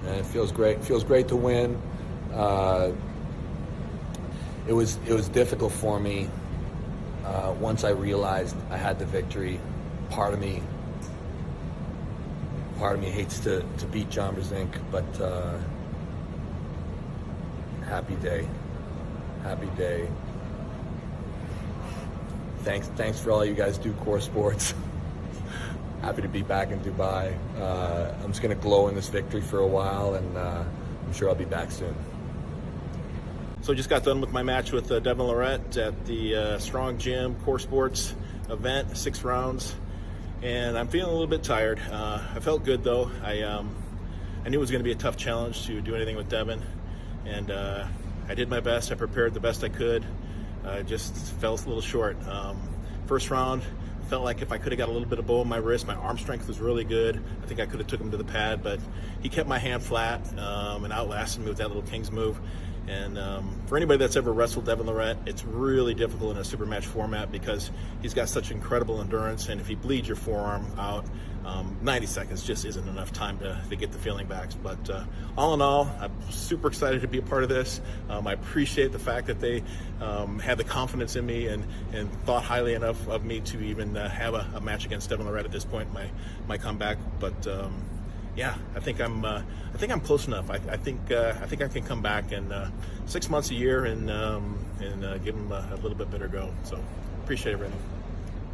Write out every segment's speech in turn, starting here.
and it feels great. It feels great to win. It was difficult for me once I realized I had the victory. Part of me hates to beat John Brzenk, but happy day. Thanks for all you guys do, Core Sports. Happy to be back in Dubai. I'm just going to glow in this victory for a while, and I'm sure I'll be back soon. So just got done with my match with Devon Larratt at the Strong Gym Core Sports event, 6 rounds, and I'm feeling a little bit tired. I felt good though. I knew it was going to be a tough challenge to do anything with Devon, and I did my best. I prepared the best I could. Just fell a little short. First round, felt like if I could have got a little bit of bow on my wrist, my arm strength was really good. I think I could have took him to the pad, but he kept my hand flat and outlasted me with that little King's move. And for anybody that's ever wrestled Devon Larratt, it's really difficult in a super match format because he's got such incredible endurance, and if he bleeds your forearm out, 90 seconds just isn't enough time to get the feeling back. But all in all, I'm super excited to be a part of this. I appreciate the fact that they had the confidence in me and thought highly enough of me to even have a match against Devon Larratt at this point in my comeback. But yeah, I think I'm close enough. I think I can come back in 6 months, a year, and give him a little bit better go. So appreciate everything.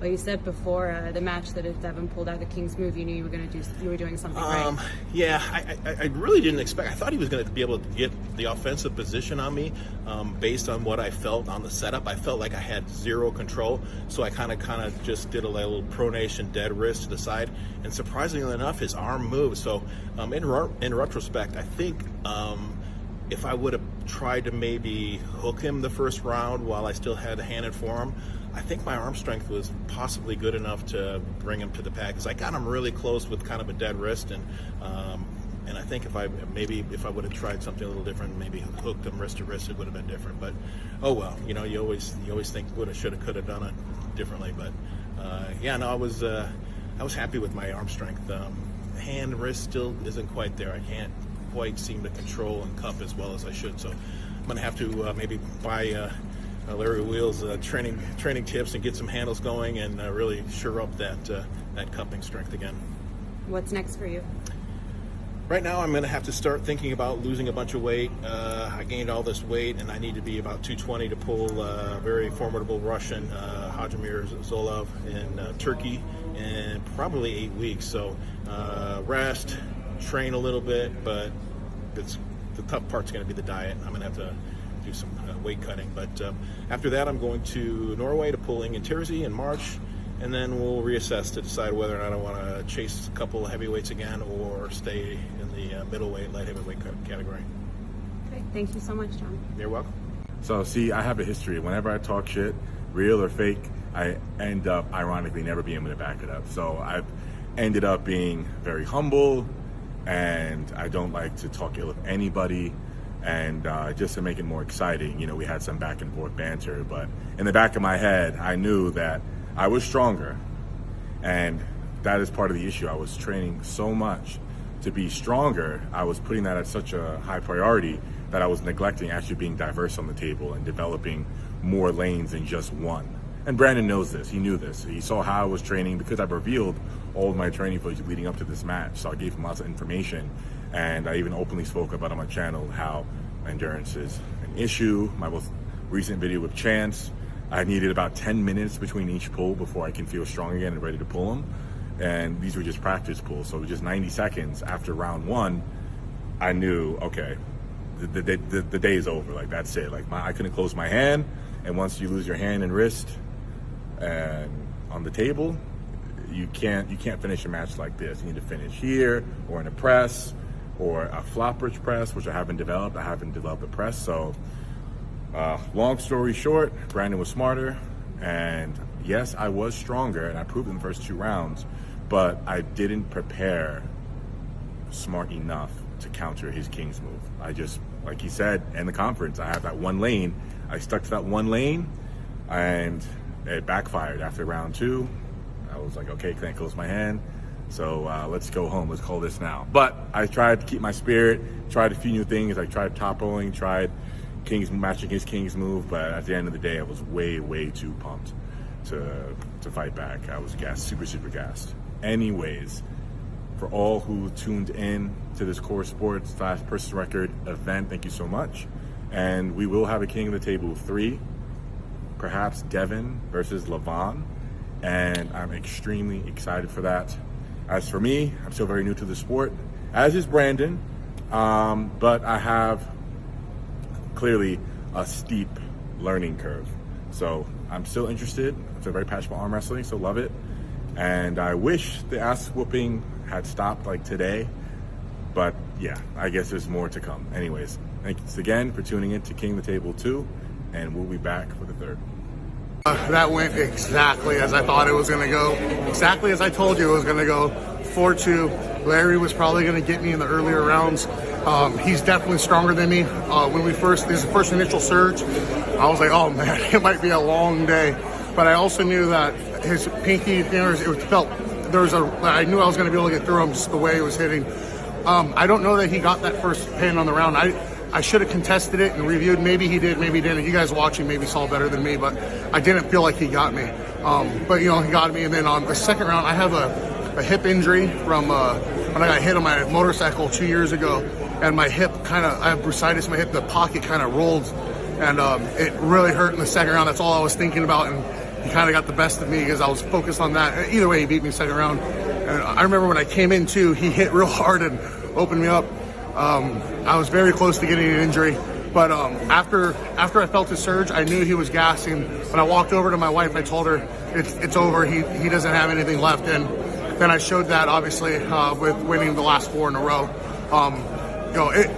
Well, you said before the match that if Devon pulled out the King's move, you knew you were doing something right. Yeah, I really didn't expect. I thought he was going to be able to get the offensive position on me based on what I felt on the setup. I felt like I had zero control, so I kind of just did a little pronation dead wrist to the side, and surprisingly enough, his arm moved. So in retrospect, I think if I would have tried to maybe hook him the first round while I still had a hand and forearm, I think my arm strength was possibly good enough to bring him to the pad, because I got him really close with kind of a dead wrist, and I think if I would have tried something a little different, maybe hooked him wrist to wrist, it would have been different. But oh well, you always think woulda, shoulda, coulda done it differently. But yeah, no, I was happy with my arm strength. Hand and wrist still isn't quite there. I can't quite seem to control and cup as well as I should. So I'm gonna have to maybe buy Larry Wheels training tips and get some handles going and really shore up that cupping strength again. What's next for you? Right now, I'm going to have to start thinking about losing a bunch of weight. I gained all this weight, and I need to be about 220 to pull a very formidable Russian, Hajimir Zolov, in Turkey in probably 8 weeks. So rest, train a little bit, but the tough part's going to be the diet. I'm going to have to do some weight cutting. But after that, I'm going to Norway to pull Ingen Terzi in March, and then we'll reassess to decide whether or not I want to chase a couple of heavyweights again or stay in the middleweight, light heavyweight category. Okay, thank you so much, John. You're welcome. So see, I have a history. Whenever I talk shit, real or fake, I end up ironically never being able to back it up. So I've ended up being very humble, and I don't like to talk ill of anybody. And just to make it more exciting, we had some back and forth banter, but in the back of my head, I knew that I was stronger, and that is part of the issue. I was training so much to be stronger. I was putting that at such a high priority that I was neglecting actually being diverse on the table and developing more lanes than just one. And Brandon knows this. He knew this. He saw how I was training because I've revealed all of my training footage leading up to this match. So I gave him lots of information, and I even openly spoke about on my channel how endurance is an issue. My most recent video with Chance, I needed about 10 minutes between each pull before I can feel strong again and ready to pull them. And these were just practice pulls. So just 90 seconds after round one, I knew, okay, the day is over. Like, that's it. Like, I couldn't close my hand. And once you lose your hand and wrist and on the table, you can't finish a match like this. You need to finish here or in a press or a flop bridge press, which I haven't developed. I haven't developed a press. So long story short, Brandon was smarter, and yes, I was stronger, and I proved in the first 2 rounds, but I didn't prepare smart enough to counter his King's move. I just, like he said in the conference, I have that one lane. I stuck to that one lane, and it backfired after round 2. I was like, okay, can I close my hand? So let's go home. Let's call this now. But I tried to keep my spirit, tried a few new things. I tried top rolling, tried matching his King's move, but at the end of the day, I was way, way too pumped to fight back. I was gassed, super, super gassed. Anyways, for all who tuned in to this Core Sports Fast Person Record event, thank you so much. And we will have a King of the Table 3, perhaps Devon versus Levon, and I'm extremely excited for that. As for me, I'm still very new to the sport, as is Brandon, but I have clearly a steep learning curve. So I'm still interested. I'm still very passionate about arm wrestling, so love it. And I wish the ass whooping had stopped like today, but yeah, I guess there's more to come. Anyways, thanks again for tuning in to King of the Table 2, and we'll be back for the third. That went exactly as I thought it was going to go. Exactly as I told you it was going to go. 4-2. Larry was probably going to get me in the earlier rounds. He's definitely stronger than me. When his first initial surge, I was like, oh man, it might be a long day. But I also knew that his pinky fingers, I knew I was going to be able to get through him just the way he was hitting. I don't know that he got that first pin on the round. I should have contested it and reviewed. Maybe he did, maybe he didn't. You guys watching maybe saw better than me, but I didn't feel like he got me. But he got me. And then on the second round, I have a hip injury from when I got hit on my motorcycle 2 years ago, and my hip I have bursitis in my hip. The pocket kind of rolled, and it really hurt in the second round. That's all I was thinking about, and he kind of got the best of me because I was focused on that. Either way, he beat me second round. And I remember when I came in too, he hit real hard and opened me up. I was very close to getting an injury, but after I felt his surge, I knew he was gassing. When I walked over to my wife, I told her it's over. He doesn't have anything left, and then I showed that obviously with winning the last 4 in a row.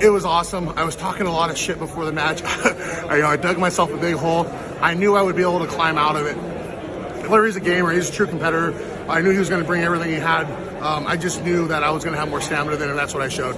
It was awesome. I was talking a lot of shit before the match. I dug myself a big hole. I knew I would be able to climb out of it. Larry's a gamer. He's a true competitor. I knew he was going to bring everything he had. I just knew that I was going to have more stamina than him, and that's what I showed.